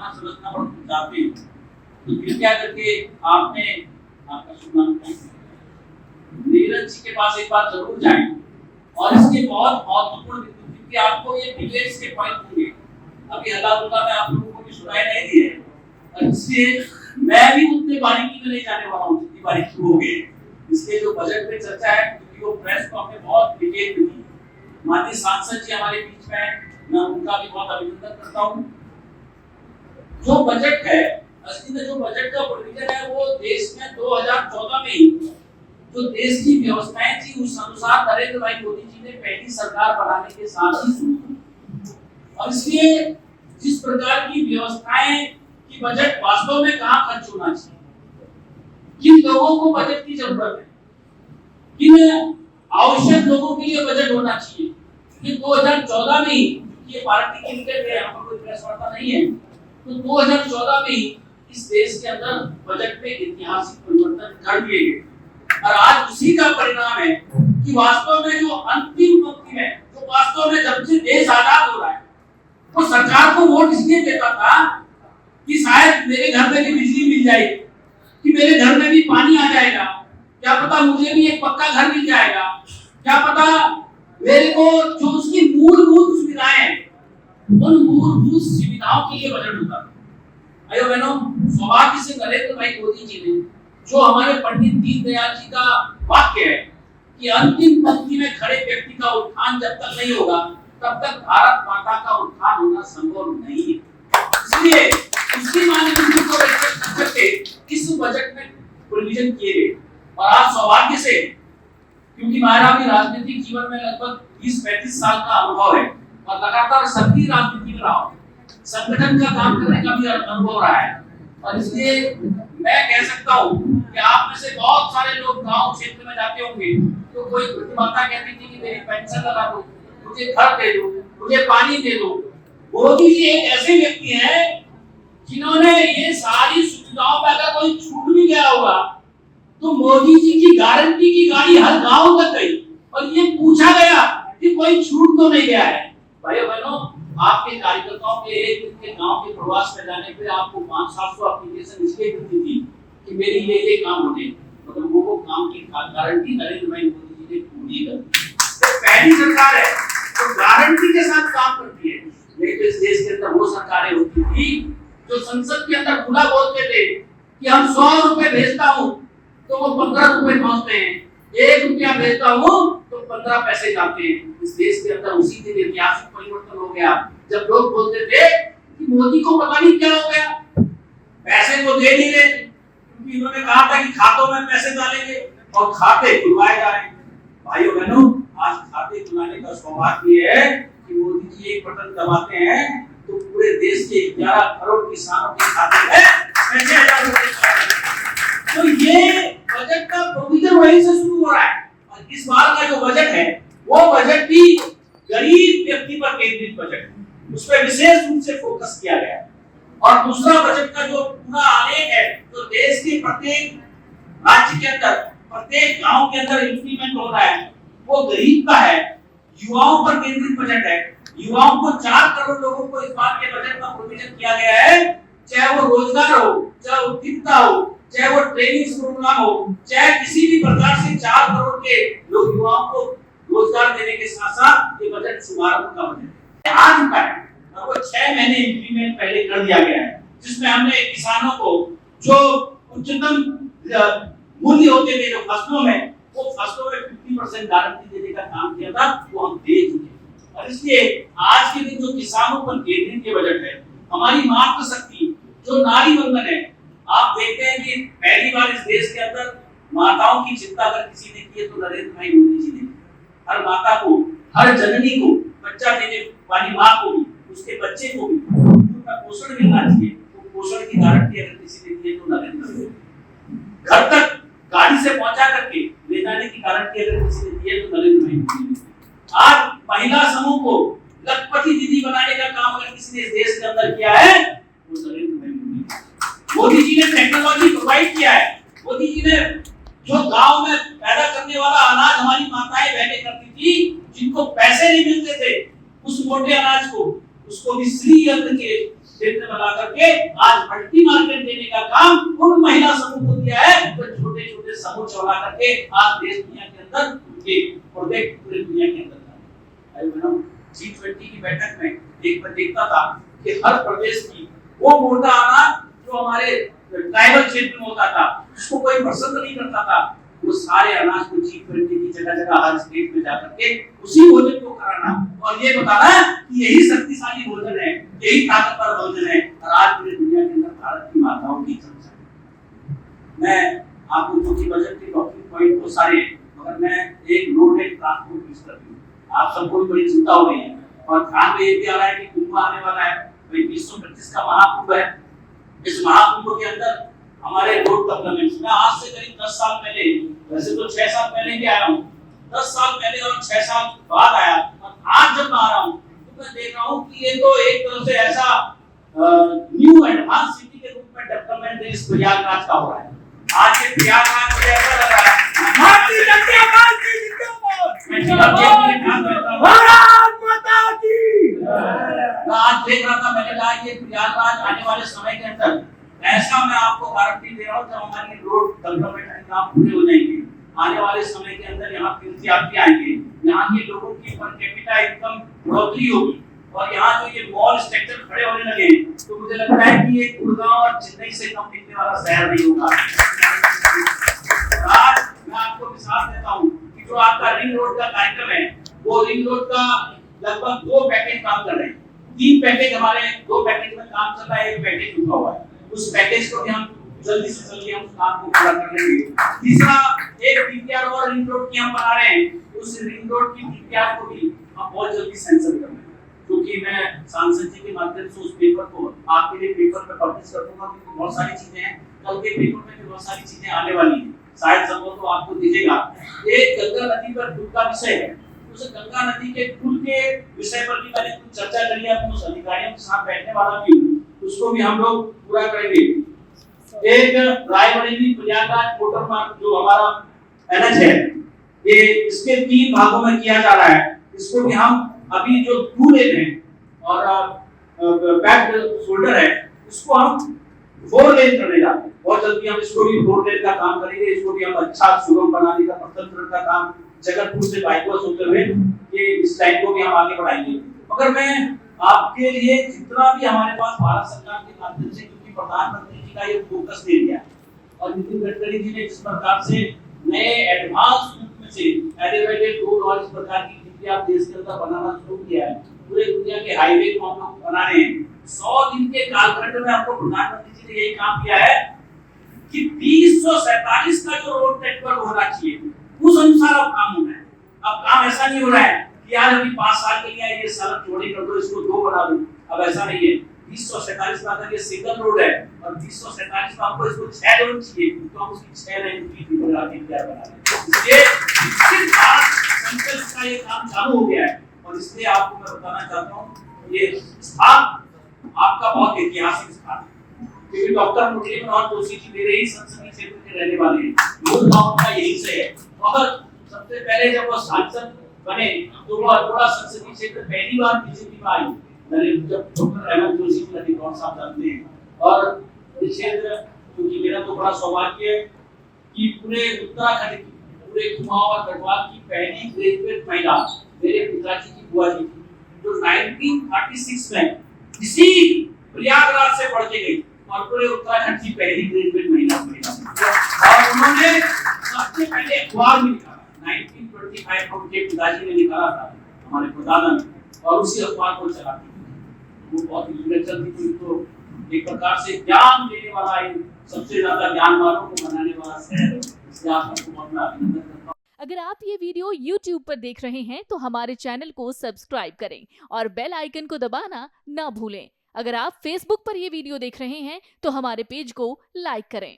यहाँ समझना बहुत चाहते हैं, तो कृपया करके आपने आपका शुभ नाम क्या है? नीरज जी के पास एक बार जरूर जाएं और इसके बहुत महत्वपूर्ण बिंदु, क्योंकि आपको ये डिबेट्स के पॉइंट होंगे। अभी अल्लाह में आप लोगों को भी सुनाई नहीं दिए, और इसलिए मैं भी उतने बारीकी में नहीं जाने वाला हूँ जितनी बारीकी हो गई। इसलिए जो बजट पे चर्चा है, क्योंकि वो प्रेस को हमने बहुत डिटेल में दी। माननीय सांसद जी हमारे बीच में हैं, मैं उनका भी बहुत अभिनंदन करता हूँ। जो बजट है, असली में जो बजट का प्रोविजन है वो देश में 2014 में ही जो देश की व्यवस्थाएं थी उस अनुसार नरेंद्र भाई मोदी जी ने पहली सरकार बनाने के साथ ही शुरू की। और इसलिए जिस प्रकार की व्यवस्थाएं की बजट वास्तव में कहाँ खर्च होना चाहिए, किन लोगों को बजट की जरूरत है, किन आवश्यक लोगों के लिए बजट होना चाहिए, ये 2014 में ही, ये पार्टी के लीडर है, हम कोई प्रेस वार्ता नहीं है, तो 2014 में ही इस देश के अंदर बजट में ऐतिहासिक परिवर्तन कर दिए गए। और आज उसी का परिणाम है कि वास्तव में जो अंतिम पंक्ति में, जो वास्तव में जब से देश आजाद हो रहा है, वो सरकार को वोट इसलिए देता था कि शायद मेरे घर में भी बिजली मिल जाएगी, कि मेरे घर में भी पानी आ जाएगा, क्या पता मुझे भी एक पक्का घर मिल जाएगा, क्या पता मेरे को जो उसकी मूलभूत सुविधाएं हैं, उन मूलभूत सुविधाओं के लिए बजट होता है। भाइयों बहनों, सौभाग्य से नरेंद्र भाई मोदी जी ने जो हमारे पंडित दीनदयाल जी का वाक्य है कि अंतिम पंक्ति में खड़े व्यक्ति का उत्थान जब तक नहीं होगा तब तक भारत माता का उत्थान होना संभव नहीं है। इसलिए उसकी माननीय को रेस्पेक्ट करके इस बजट में प्रोविजन किए गए। और आज सौभाग्य से, क्योंकि हमारा भी राजनीतिक जीवन में लगभग 20-35 साल का अनुभव है और लगातार सक्रिय राजनीति में रहा हूं, संगठन का काम करने का भी अनुभव रहा है, और इसलिए मैं कह सकता हूं कि आप में से बहुत सारे लोग गांव क्षेत्र में जाते होंगे तो कोई प्रतिमाता कहती थी कि मेरी पेंशन लगा दो, मुझे घर दे दो, मुझे पानी दे दो। मोदी जी एक ऐसे व्यक्ति हैं जिन्होंने ये सारी सुविधाओं पर अगर कोई छूट भी गया होगा तो मोदी जी की गारंटी की गाड़ी हर गांव तक गई और ये पूछा गया कि कोई छूट तो नहीं गया है। भाइयों बहनों, आपके कार्यकर्ताओं के एक दिन के गांव के प्रवास में जाने पे आपको 500-700 एप्लीकेशन इसलिए मिलती थी कि मेरी ये काम होने, मतलब वो काम की गारंटी नरेंद्र भाई मोदी जी ने पूरी कर दी। तो पहली सरकार है तो गारंटी के साथ काम करती है। नहीं तो इस देश के अंदर वो सरकारें होती थी जो संसद के अंदर खुला बोलते थे कि हम 100 रुपए भेजता हूँ तो वो 15 रुपए पहुंचते हैं, 1 रुपया भेजता हूँ तो 15 पैसे जाते हैं। इस देश के अंदर उसी दिन ऐतिहासिक परिवर्तन हो गया जब लोग बोलते थे कि मोदी को पता नहीं क्या हो गया, पैसे तो दे नहीं रहे, क्योंकि इन्होंने कहा था कि खातों में पैसे डालेंगे और खाते खुलवाए जा रहे हैं। भाइयों बहनों, आज खाते खुलवाने का सौभाग्य है कि मोदी जी एक बटन दबाते हैं तो पूरे देश के 11 करोड़ किसानों के खाते में पैसे आ जाते हैं। तो ये बजट का प्रोविजन वहीं से शुरू हो रहा है। और इस बार का जो बजट है वो बजट भी गरीब व्यक्ति पर केंद्रित बजट है, उस पर विशेष रूप से फोकस किया गया है। और दूसरा बजट का जो पूरा आलेख है, तो देश के प्रत्येक राज्य के अंदर, प्रत्येक गांव के अंदर इंप्लीमेंट हो रहा है, वो गरीब का है, युवाओं पर केंद्रित बजट है। युवाओं को 4 करोड़ लोगों को इस बार के बजट में प्रोविजन किया गया है, चाहे वो रोजगार हो, चाहे उद्यमिता हो, चाहे वो ट्रेनिंग प्रोग्राम हो, चाहे किसी भी प्रकार से 4 करोड़ के लोग युवाओं को रोजगार देने के साथ साथ ये बजट शुभारंभ का बजट है। आ चुका है और वो 6 महीने इंप्लीमेंट पहले कर दिया गया है, जिसमें हमने किसानों को जो उच्चतम मूल्य होते थे जो फसलों में, वो फसलों में 50% गारंटी देने का काम किया था, वो हम दे चुके हैं। और इसलिए आज के दिन जो किसानों पर केंद्रित ये बजट है, हमारी मातृशक्ति जो नारी वंदन है, आप देखते हैं कि पहली बार इस देश के अंदर माताओं की चिंता अगर किसी ने की है तो नरेंद्र भाई मोदी जी ने। हर माता को, हर जननी को, बच्चा देने वाली माँ को भी, उसके बच्चे को भी उनका पोषण मिलना चाहिए। तो पोषण की गारंटी अगर किसी ने दी है तो नरेंद्र भाई। घर तक गाड़ी से पहुंचा करके ले जाने की गारंटी अगर किसी ने दी है तो नरेंद्र भाई मोदी ने। आज महिला समूह को लखपति दीदी बनाने का काम अगर किसी ने इस देश के अंदर किया है तो नरेंद्र भाई मोदी। मोदी जी ने टेक्नोलॉजी प्रोवाइड किया है। मोदी जी ने जो गांव में पैदा करने वाला अनाज हमारी माताएं बहनें करती थी, जिनको पैसे नहीं मिलते थे, उस मोटे अनाज को, उसको भी श्री अन्न के क्षेत्र बना करके आज मल्टी मार्केट देने का काम उन महिला समूह को दिया है, तो छोटे छोटे समूह चला करके आज देश दुनिया के अंदर उनके प्रोजेक्ट पूरी दुनिया के अंदर। अरे मैडम, G20 की बैठक में एक मैं देखता था कि हर प्रदेश की वो मोटा अनाज जो हमारे ट्राइबल क्षेत्र में होता था, जिसको कोई पसंद नहीं करता था, वो सारे अनाज को G20 की जगह जगह हर स्टेट में जाकर के उसी भोजन को कराना और ये बताना कि यही शक्तिशाली भोजन है, यही ताकतवर भोजन है। और आज पूरी दुनिया के अंदर भारत की माताओं की चर्चा। मैं आपको जो कि बजट के टॉकिंग पॉइंट बहुत सारे, मगर मैं एक रोड एंड ट्रांसपोर्ट मिनिस्टर हूं, आप सबको बड़ी चिंता हो रही है और ध्यान में ये भी आ रहा है कि कुंभ आने वाला है, 2025 का महाकुंभ है। इस महाकुंभ के अंदर हमारे रोड डेवलपमेंट में आज से करीब 10 साल पहले, वैसे तो 6 साल पहले भी आया हूँ, 10 साल पहले और 6 साल बाद आया, और आज जब मैं आ रहा हूँ तो मैं देख रहा हूँ कि ये तो एक तरह से ऐसा न्यू एडवांस सिटी के रूप में डेवलपमेंट इस प्रयागराज का हो रहा है। आज ये प्रयागराज मुझे ऐसा लग रहा है भारतीय जनता पार्टी जिंदाबाद, भारत माता की। मैं आज देख रहा था, मैंने कहा ये प्रयागराज आने वाले समय के अंदर ऐसा, मैं आपको गारंटी दे रहा हूँ, जब हमारी रोड डेवलपमेंट के काम पूरे हो जाएंगे, आने वाले समय के अंदर यहाँ तीर्थयात्री आएंगे, यहाँ के लोगों की पर कैपिटा इनकम बढ़ोतरी होगी और यहाँ जो ये मॉल स्ट्रक्चर खड़े होने लगे, तो मुझे लगता है कि ये गुड़गांव और चेन्नई से कम दिखने वाला शहर नहीं होगा। आज मैं आपको मिसाल देता हूँ कि जो आपका रिंग रोड का कार्यक्रम है, वो रिंग रोड का लगभग 2 पैकेज काम कर रहे हैं, 3 पैकेज हमारे 2 पैकेज में काम चल रहा है, 1 पैकेज रुका हुआ है। उस पैकेज को भी हम जल्दी से जल्दी हम काम को पूरा कर लेंगे। तीसरा, एक डीपीआर और रिंग रोड की हम बना रहे हैं, उस रिंग रोड की डीपीआर को भी हम बहुत जल्दी सेंसर कर लेंगे, क्योंकि मैं सांसद जी के माध्यम से उस पेपर को आपके लिए पेपर में पब्लिश कर दूंगा, क्योंकि बहुत सारी चीजें हैं, कल के पेपर में भी बहुत सारी चीजें आने वाली हैं, शायद संभव तो आपको दीजिएगा। एक गंगा नदी पर पुल का विषय है, उस गंगा नदी के पुल के विषय पर भी मैंने कुछ चर्चा करी है, अपने अधिकारियों के साथ बैठने वाला भी हूँ, उसको भी हम लोग पूरा करेंगे। एक रायबरेली प्रयागराज मोटर मार्ग जो हमारा एनएच है, ये इसके 3 भागों में किया जा रहा है, इसको भी हम अभी जो 2 लेन है और बैक शोल्डर है, इसको हम 4 लेन करने जा रहे हैं। बहुत जल्दी हम इसको भी 4 लेन का काम करेंगे, इसको भी हम अच्छा सुगम बनाने का प्रथम चरण का काम जगतपुर से बाईपास होते हुए ये इस लाइन को भी हम आगे बढ़ाएंगे। मगर मैं आपके लिए जितना भी हमारे पास भारत सरकार के माध्यम से, क्योंकि प्रधानमंत्री जी का ये फोकस दे दिया और नितिन गडकरी जी ने जिस प्रकार से नए एडवांस रूप में से एलिवेटेड रोड और इस प्रकार की चीजें आप देश के अंदर बनाना शुरू किया है, पूरे दुनिया के हाईवे को हम लोग बना रहे हैं। 100 दिन के कालखंड में हमको प्रधानमंत्री जी ने यही काम किया है कि 2047 का जो रोड नेटवर्क होना चाहिए, उस अनुसार अब काम होना है। अब काम ऐसा नहीं हो रहा है कि यार अभी 5 साल के लिए ये सड़क चौड़ी कर दो, इसको 2 बना दो, अब ऐसा नहीं है। 2047 में अगर ये सिंगल रोड है और 2047 में हमको इसको 6 लेन चाहिए, तो हम उसकी 6 लेन की बना दें। इसलिए सिर्फ संकल्प का ये काम चालू हो गया है और इसलिए आपको मैं बताना चाहता हूँ, ये स्थान आपका बहुत ऐतिहासिक स्थान है, क्योंकि डॉक्टर मुरली मनोहर जोशी जी मेरे ही संसदीय क्षेत्र के रहने वाले हैं, मूल गांव का यही से है। और सबसे पहले जब वो सांसद बने तो वो अल्मोड़ा संसदीय क्षेत्र पहली बार बीजेपी में आई, मैंने जब डॉक्टर अहमद जोशी जी नदी कौन साहब जानते हैं। और ये क्षेत्र, क्योंकि मेरा तो बड़ा सौभाग्य है कि पूरे उत्तराखंड की, पूरे कुमाऊं और गढ़वाल की पहली ग्रेजुएट महिला मेरे पिताजी की बुआ जी थी, जो 1936 में इसी प्रयागराज से पढ़ के गई और पूरे उत्तराखंड की पहली ग्रेजुएट महिला और उन्होंने सबसे पहले अखबार में लिखा 1925 को उनके पिताजी ने निकाला था, हमारे प्रधान ने, और उसी अखबार को चलाती थी। वो बहुत ही चलती थी, तो एक प्रकार से ज्ञान देने वाला, सबसे ज्यादा ज्ञान वालों को बनाने वाला शहर, इसलिए आप सबको बहुत अभिनंदन करता हूं। अगर आप ये वीडियो YouTube पर देख रहे हैं तो हमारे चैनल को सब्सक्राइब करें और बेल आइकन को दबाना ना भूलें। अगर आप Facebook पर ये वीडियो देख रहे हैं तो हमारे पेज को लाइक करें।